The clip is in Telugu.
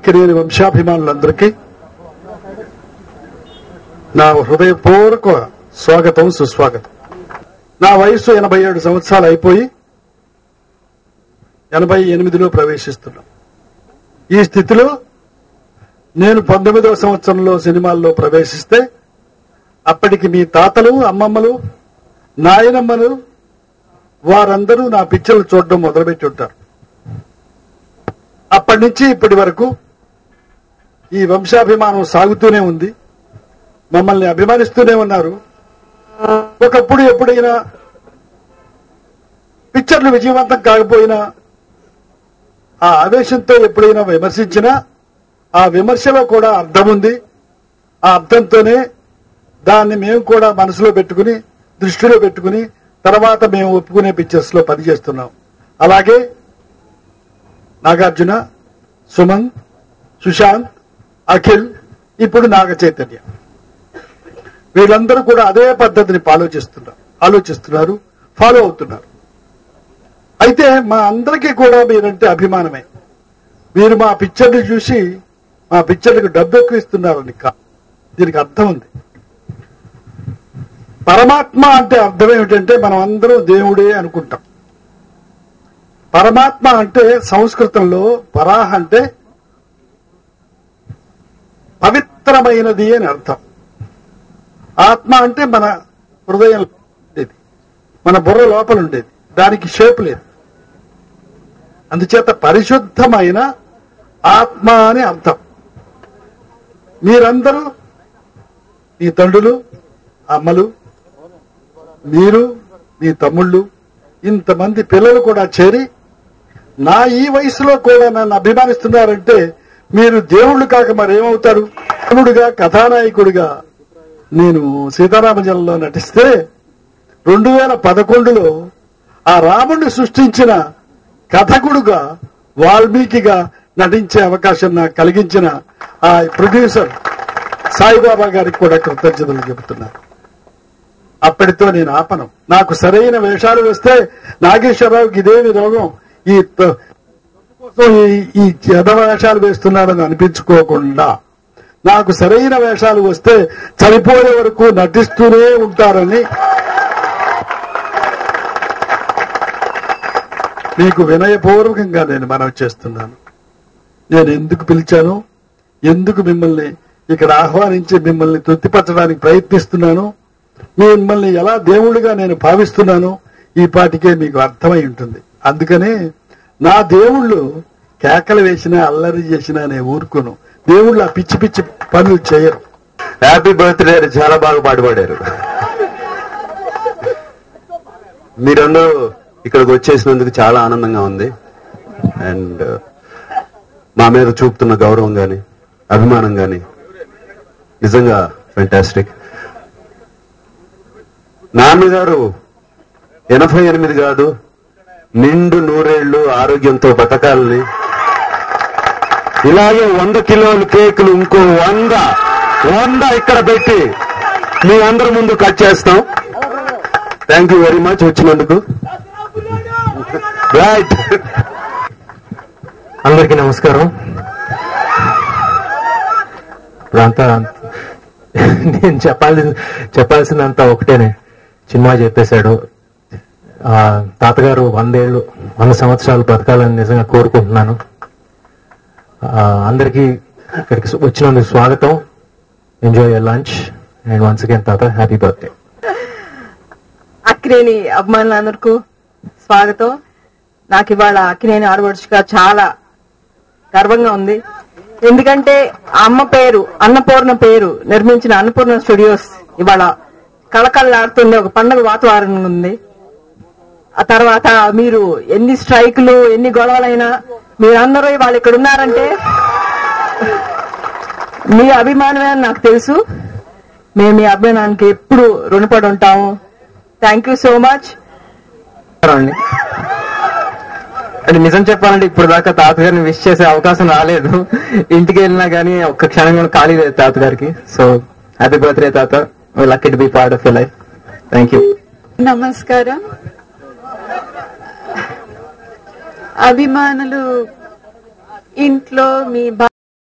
అక్కినేని వంశాభిమానులందరికీ నా హృదయపూర్వక స్వాగతం, సుస్వాగతం. నా వయసు 87 సంవత్సరాలు అయిపోయి 88లో ప్రవేశిస్తున్నాం. ఈ స్థితిలో నేను 19వ సంవత్సరంలో సినిమాల్లో ప్రవేశిస్తే అప్పటికి మీ తాతలు, అమ్మమ్మలు, నాయనమ్మలు వారందరూ నా పిక్చర్లు చూడడం మొదలుపెట్టి ఉంటారు. అప్పటి నుంచి ఇప్పటి వరకు ఈ వంశాభిమానం సాగుతూనే ఉంది. మమ్మల్ని అభిమానిస్తూనే ఉన్నారు. ఒకప్పుడు ఎప్పుడైనా పిక్చర్లు విజయవంతం కాకపోయినా ఆ ఆవేశంతో ఎప్పుడైనా విమర్శించినా ఆ విమర్శలో కూడా అర్థం ఉంది. ఆ అర్థంతోనే దాన్ని మేము కూడా మనసులో పెట్టుకుని, దృష్టిలో పెట్టుకుని తర్వాత మేము ఒప్పుకునే పిక్చర్స్ లో పనిచేస్తున్నాం. అలాగే నాగార్జున, సుమన్, సుశాంత్, అఖిల్, ఇప్పుడు నాగ చైతన్య వీళ్ళందరూ కూడా అదే పద్ధతిని ఆలోచిస్తున్నారు, ఫాలో అవుతున్నారు. అయితే మా అందరికీ కూడా మీరంటే అభిమానమే. మీరు మా పిక్చర్లు చూసి మా పిక్చర్లకు డబ్బు ఎక్కువ ఇస్తున్నారని కాదు, దీనికి అర్థం ఉంది. పరమాత్మ అంటే అర్థం ఏమిటంటే మనం అందరం దేవుడే అనుకుంటాం. పరమాత్మ అంటే సంస్కృతంలో పరాహ అంటే పవిత్రమైనది అని అర్థం. ఆత్మ అంటే మన హృదయం ఉండేది, మన బుర్ర లోపల ఉండేది, దానికి షేప్ లేదు. అందుచేత పరిశుద్ధమైన ఆత్మ అని అర్థం. మీరందరూ, మీ తండ్రులు, అమ్మలు, మీరు, మీ తమ్ముళ్ళు, ఇంతమంది పిల్లలు కూడా చేరి నా ఈ వయసులో కూడా నన్ను అభిమానిస్తున్నారంటే మీరు దేవుళ్ళు కాక మరేమవుతారు? దేవుడుగా, కథానాయకుడిగా నేను సీతారామజనంలో నటిస్తే 2011లో ఆ రాముడిని సృష్టించిన కథకుడుగా, వాల్మీకిగా నటించే అవకాశం నాకు కలిగించిన ఆ ప్రొడ్యూసర్ సాయిబాబా గారికి కూడా కృతజ్ఞతలు చెబుతున్నాను. అప్పటితో నేను ఆపను. నాకు సరైన వేషాలు వస్తే నాగేశ్వరరావుకి ఇదేమి రోగం, ఈ చెద వేషాలు వేస్తున్నాడని అనిపించుకోకుండా నాకు సరైన వేషాలు వస్తే చనిపోయే వరకు నటిస్తూనే ఉంటారని మీకు వినయపూర్వకంగా నేను మనవి చేస్తున్నాను. నేను ఎందుకు పిలిచాను, ఎందుకు మిమ్మల్ని ఇక్కడ ఆహ్వానించి మిమ్మల్ని తృప్తిపరచడానికి ప్రయత్నిస్తున్నాను, మిమ్మల్ని ఎలా దేవుడిగా నేను భావిస్తున్నాను ఈ పాటికే మీకు అర్థమై ఉంటుంది. అందుకనే నా దేవుళ్ళు కేకలు వేసినా, అల్లరి చేసినా నేను ఊరుకోను. దేవుళ్ళు ఆ పిచ్చి పిచ్చి పనులు చేయరు. హ్యాపీ బర్త్డే అని చాలా బాగా పాడుపాడారు. మీరందరూ ఇక్కడికి వచ్చేసినందుకు చాలా ఆనందంగా ఉంది. అండ్ మా మీద చూపుతున్న గౌరవం గాని, అభిమానం గాని నిజంగా ఫెంటాస్టిక్. నాన్నగారు 88 కాదు, నిండు 100 ఏళ్లు ఆరోగ్యంతో బతకాలని, ఇలాగే 100 కిలోలు కేకులు ఇంకో 100 ఇక్కడ పెట్టి మీ అందరి ముందు కట్ చేస్తాం. థ్యాంక్ యూ వెరీ మచ్ వచ్చినందుకు. రైట్, అందరికీ నమస్కారం. ఇప్పుడంతా నేను చెప్పాల్సిందంతా ఒకటేనే, సినిమా చెప్పేశాడు. తాతగారు 100 సంవత్సరాలు బతకాలని నిజంగా కోరుకుంటున్నాను. అందరికీ ఇక్కడికి వచ్చినందుకు స్వాగతం. Enjoy your lunch and once again తాత హ్యాపీ బర్త్డే. అక్కినేని అభిమానులందరికీ స్వాగతం. నాకు ఇవాళ అక్కినేని ఆడపడుచుగా చాలా గర్వంగా ఉంది. ఎందుకంటే అమ్మ పేరు, అన్నపూర్ణ పేరు నిర్మించిన అన్నపూర్ణ స్టూడియోస్ ఇవాళ కళకళలాడుతుంది, ఒక పండుగ వాతావరణం ఉంది. ఆ తర్వాత మీరు ఎన్ని స్ట్రైకులు, ఎన్ని గొడవలైనా మీరందరూ ఇవాళ ఇక్కడ ఉన్నారంటే మీ అభిమానమే అని నాకు తెలుసు. మేము మీ అభిమానానికి ఎప్పుడు రుణపడి ఉంటాము. Thank you so much. అంటే నిజం చెప్పాలంటే ఇప్పుడు దాకా తాతగారిని విష్ చేసే అవకాశం రాలేదు. ఇంటికి వెళ్ళినా గానీ ఒక్క క్షణం కూడా ఖాళీ లేదు తాతగారికి. సో హ్యాపీ బర్త్డే తాత, lucky to be part of your life. Thank you. నమస్కారం. అభిమానులు ఇంట్లో మీ